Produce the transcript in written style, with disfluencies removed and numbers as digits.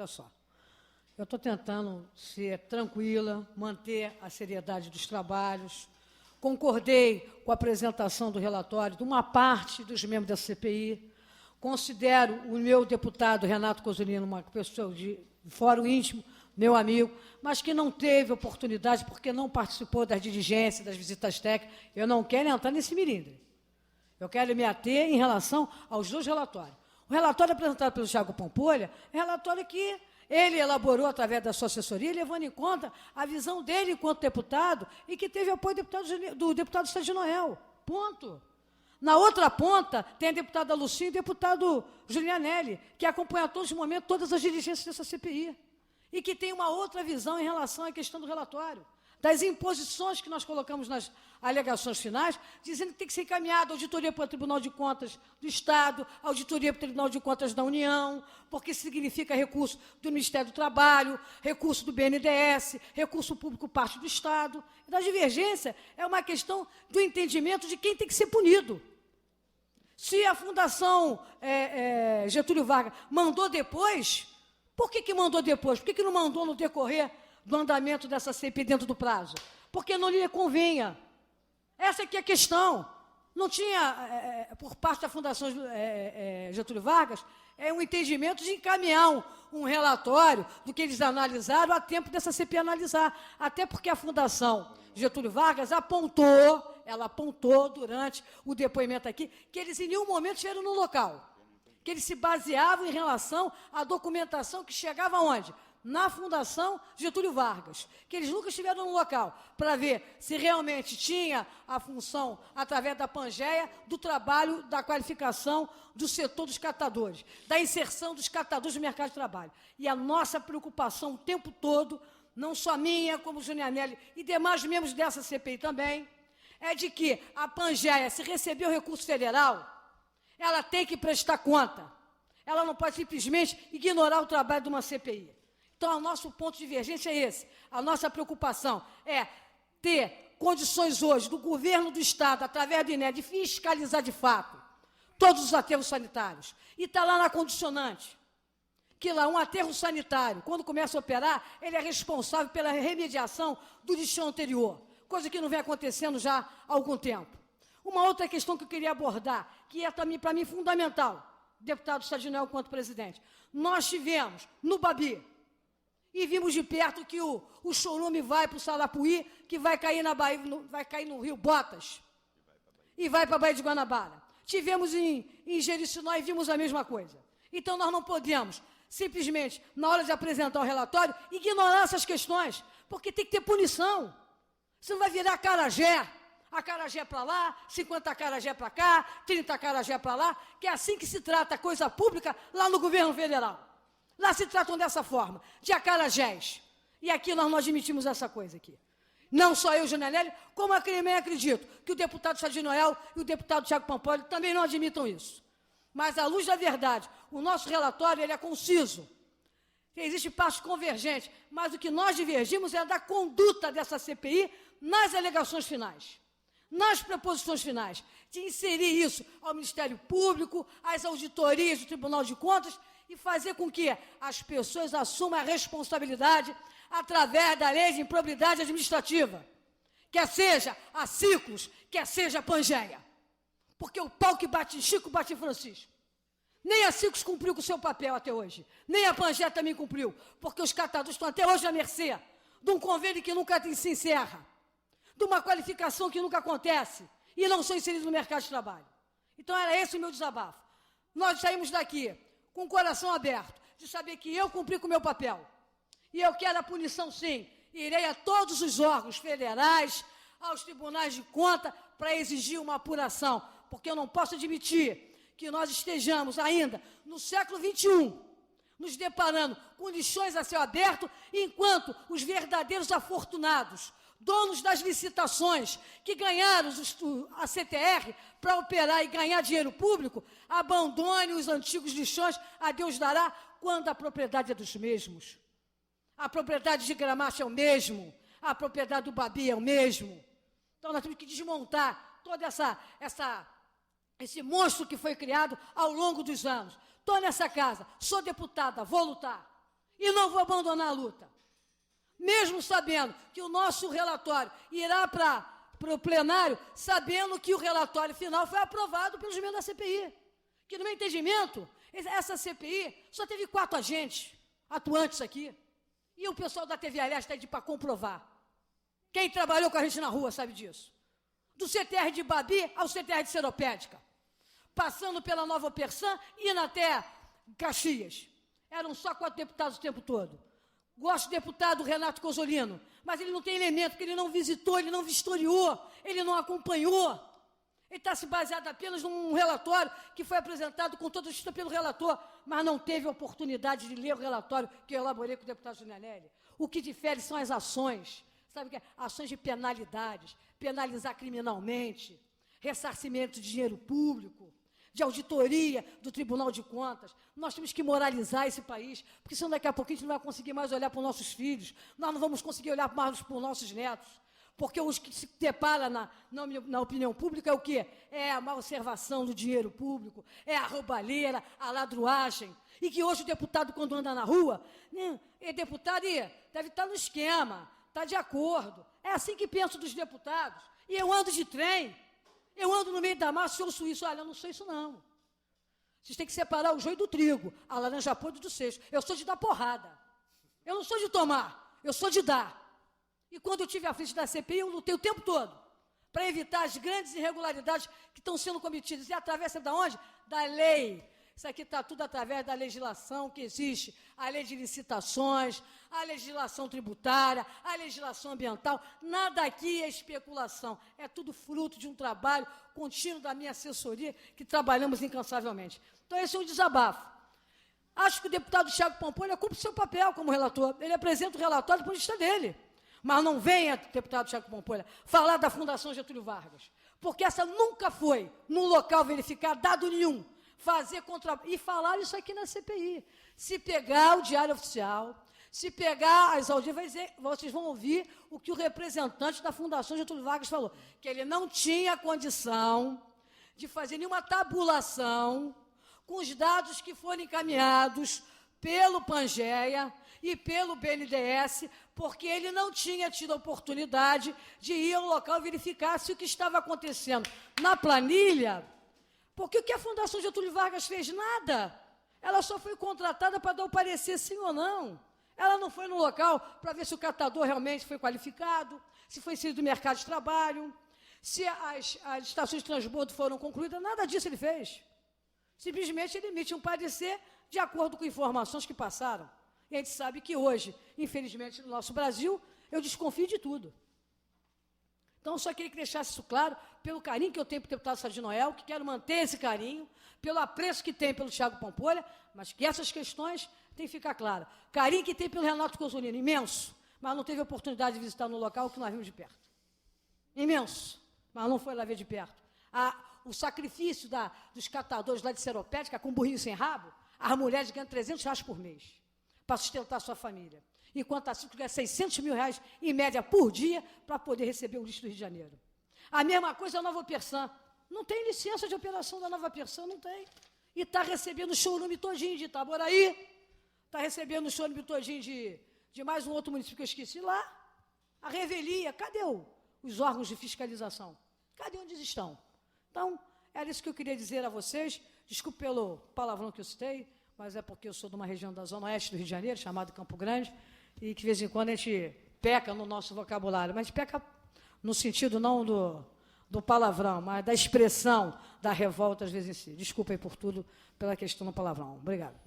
olha só. Eu estou tentando ser tranquila, manter a seriedade dos trabalhos. Concordei com a apresentação do relatório de uma parte dos membros da CPI. Considero o meu deputado Renato Cozzolino uma pessoa de fórum íntimo, meu amigo, mas que não teve oportunidade porque não participou das diligências, das visitas técnicas. Eu não quero entrar nesse milindre. Eu quero me ater em relação aos dois relatórios. O relatório apresentado pelo Thiago Pampolha é um relatório que ele elaborou através da sua assessoria, levando em conta a visão dele enquanto deputado e que teve apoio do deputado Sérgio Noel. Ponto. Na outra ponta, tem a deputada Lucinha e o deputado Julianelli, que acompanham a todos os momentos todas as diligências dessa CPI e que tem uma outra visão em relação à questão do relatório, das imposições que nós colocamos nas alegações finais, dizendo que tem que ser encaminhada auditoria para o Tribunal de Contas do Estado, auditoria para o Tribunal de Contas da União, porque significa recurso do Ministério do Trabalho, recurso do BNDES, recurso público parte do Estado. Da divergência é uma questão do entendimento de quem tem que ser punido. Se a Fundação Getúlio Vargas mandou depois, por que mandou depois? Por que não mandou no decorrer do andamento dessa CPI dentro do prazo? Porque não lhe convenha. Essa aqui é a questão. Não tinha, por parte da Fundação Getúlio Vargas, um entendimento de encaminhar um relatório do que eles analisaram a tempo dessa CPI analisar. Até porque a Fundação Getúlio Vargas ela apontou durante o depoimento aqui, que eles em nenhum momento estiveram no local. Que eles se baseavam em relação à documentação que chegava aonde? Na Fundação Getúlio Vargas, que eles nunca estiveram no local para ver se realmente tinha a função, através da Pangeia, do trabalho, da qualificação do setor dos catadores, da inserção dos catadores no mercado de trabalho. E a nossa preocupação o tempo todo, não só minha, como o Julianelli e demais membros dessa CPI também, é de que a Pangeia, se receber o recurso federal, ela tem que prestar conta. Ela não pode simplesmente ignorar o trabalho de uma CPI. Então, o nosso ponto de divergência é esse. A nossa preocupação é ter condições hoje do governo do Estado, através do INED, de fiscalizar de fato todos os aterros sanitários. E está lá na condicionante, que lá um aterro sanitário, quando começa a operar, ele é responsável pela remediação do lixão anterior, coisa que não vem acontecendo já há algum tempo. Uma outra questão que eu queria abordar, que é também, para mim, fundamental, deputado Sérgio Noel, quanto presidente. Nós tivemos, no Babi, e vimos de perto que o chorume vai para o Salapuí, que vai cair na Bahia, vai cair no Rio Botas, e vai para a Baía de Guanabara. Tivemos em Jericinó e vimos a mesma coisa. Então, nós não podemos, simplesmente, na hora de apresentar o relatório, ignorar essas questões, porque tem que ter punição. Você não vai virar acarajé para lá, 50 acarajé para cá, 30 acarajé para lá, que é assim que se trata a coisa pública lá no governo federal. Lá se tratam dessa forma, de acarajés. E aqui nós não admitimos essa coisa aqui. Não só eu, Julianelli, como eu também acredito que o deputado Sérgio Noel e o deputado Thiago Pampolha também não admitam isso. Mas, à luz da verdade, o nosso relatório ele é conciso. Existe parte convergente, mas o que nós divergimos é da conduta dessa CPI nas alegações finais, nas proposições finais, de inserir isso ao Ministério Público, às auditorias do Tribunal de Contas, e fazer com que as pessoas assumam a responsabilidade através da lei de improbidade administrativa, quer seja a Ciclos, quer seja a Pangeia. Porque o pau que bate em Chico, bate em Francisco. Nem a Ciclos cumpriu com o seu papel até hoje, nem a Pangeia também cumpriu, porque os catadores estão até hoje à mercê de um convênio que nunca se encerra, de uma qualificação que nunca acontece, e não são inseridos no mercado de trabalho. Então, era esse o meu desabafo. Nós saímos daqui com o coração aberto, de saber que eu cumpri com o meu papel. E eu quero a punição, sim. Irei a todos os órgãos federais, aos tribunais de conta, para exigir uma apuração, porque eu não posso admitir que nós estejamos ainda no século XXI, nos deparando com lixões a céu aberto, enquanto os verdadeiros afortunados, donos das licitações, que ganharam a CTR para operar e ganhar dinheiro público, abandonem os antigos lixões, a Deus dará, quando a propriedade é dos mesmos. A propriedade de Gramacho é o mesmo, a propriedade do Babi é o mesmo. Então, nós temos que desmontar todo esse monstro que foi criado ao longo dos anos. Estou nessa casa, sou deputada, vou lutar. E não vou abandonar a luta. Mesmo sabendo que o nosso relatório irá para o plenário, sabendo que o relatório final foi aprovado pelos membros da CPI. Que, no meu entendimento, essa CPI só teve 4 agentes atuantes aqui. E o pessoal da TV Aliás está aí para comprovar. Quem trabalhou com a gente na rua sabe disso. Do CTR de Babi ao CTR de Seropédica. Passando pela Nova Persã e indo até Caxias. Eram só 4 deputados o tempo todo. Gosto do deputado Renato Cozzolino, mas ele não tem elemento, porque ele não visitou, ele não vistoriou, ele não acompanhou. Ele está se baseado apenas num relatório que foi apresentado com toda a justiça pelo relator, mas não teve oportunidade de ler o relatório que eu elaborei com o deputado Gianelli. O que difere são as ações, sabe o que é? Ações de penalidades, penalizar criminalmente, ressarcimento de dinheiro público, de auditoria do Tribunal de Contas. Nós temos que moralizar esse país, porque senão daqui a pouco a gente não vai conseguir mais olhar para os nossos filhos, nós não vamos conseguir olhar mais para os nossos netos, porque os que se depara na opinião pública é o quê? É a má observação do dinheiro público, é a roubalheira, a ladruagem, e que hoje o deputado, quando anda na rua, deputado deve estar no esquema, está de acordo, é assim que penso dos deputados, e eu ando de trem, eu ando no meio da massa e ouço isso. Olha, eu não sou isso, não. Vocês têm que separar o joio do trigo, a laranja podre do cesto. Eu sou de dar porrada. Eu não sou de tomar, eu sou de dar. E quando eu tive à frente da CPI, eu lutei o tempo todo para evitar as grandes irregularidades que estão sendo cometidas. E através de onde? Da lei. Isso aqui está tudo através da legislação que existe, a lei de licitações, a legislação tributária, a legislação ambiental. Nada aqui é especulação, é tudo fruto de um trabalho contínuo da minha assessoria, que trabalhamos incansavelmente. Então, esse é um desabafo. Acho que o deputado Thiago Pampolha cumpre o seu papel como relator. Ele apresenta o relatório do ponto de vista dele. Mas não venha, deputado Thiago Pampolha, falar da Fundação Getúlio Vargas, porque essa nunca foi, num local verificado, dado nenhum, e falar isso aqui na CPI. Se pegar o Diário Oficial, se pegar as audiências, vocês vão ouvir o que o representante da Fundação Getúlio Vargas falou, que ele não tinha condição de fazer nenhuma tabulação com os dados que foram encaminhados pelo Pangeia e pelo BNDES, porque ele não tinha tido a oportunidade de ir ao local verificar se o que estava acontecendo na planilha. Porque o que a Fundação Getúlio Vargas fez? Nada. Ela só foi contratada para dar o parecer sim ou não. Ela não foi no local para ver se o catador realmente foi qualificado, se foi inserido no mercado de trabalho, se as estações de transbordo foram concluídas. Nada disso ele fez. Simplesmente ele emite um parecer de acordo com informações que passaram. E a gente sabe que hoje, infelizmente, no nosso Brasil, eu desconfio de tudo. Então, só queria que deixasse isso claro, pelo carinho que eu tenho pelo deputado Sardinha Noel, que quero manter esse carinho, pelo apreço que tem pelo Thiago Pampolha, mas que essas questões têm que ficar claras. Carinho que tem pelo Renato Cozzolino, imenso, mas não teve oportunidade de visitar no local que nós vimos de perto. Imenso, mas não foi lá ver de perto. O sacrifício dos catadores lá de Seropédica, com burrinho sem rabo, as mulheres ganham R$300 por mês para sustentar a sua família. Enquanto a Cícero ganha R$600 mil, em média, por dia, para poder receber o lixo do Rio de Janeiro. A mesma coisa a Nova Persã. Não tem licença de operação da Nova Persã, não tem. E está recebendo o chorume todinho de Itaboraí, está recebendo o chorume todinho de mais um outro município que eu esqueci lá. A revelia, cadê os órgãos de fiscalização? Cadê onde eles estão? Então, era isso que eu queria dizer a vocês. Desculpe pelo palavrão que eu citei, mas é porque eu sou de uma região da Zona Oeste do Rio de Janeiro, chamada Campo Grande, e que, de vez em quando, a gente peca no nosso vocabulário, mas peca no sentido não do palavrão, mas da expressão da revolta, às vezes, em si. Desculpem por tudo, pela questão do palavrão. Obrigado.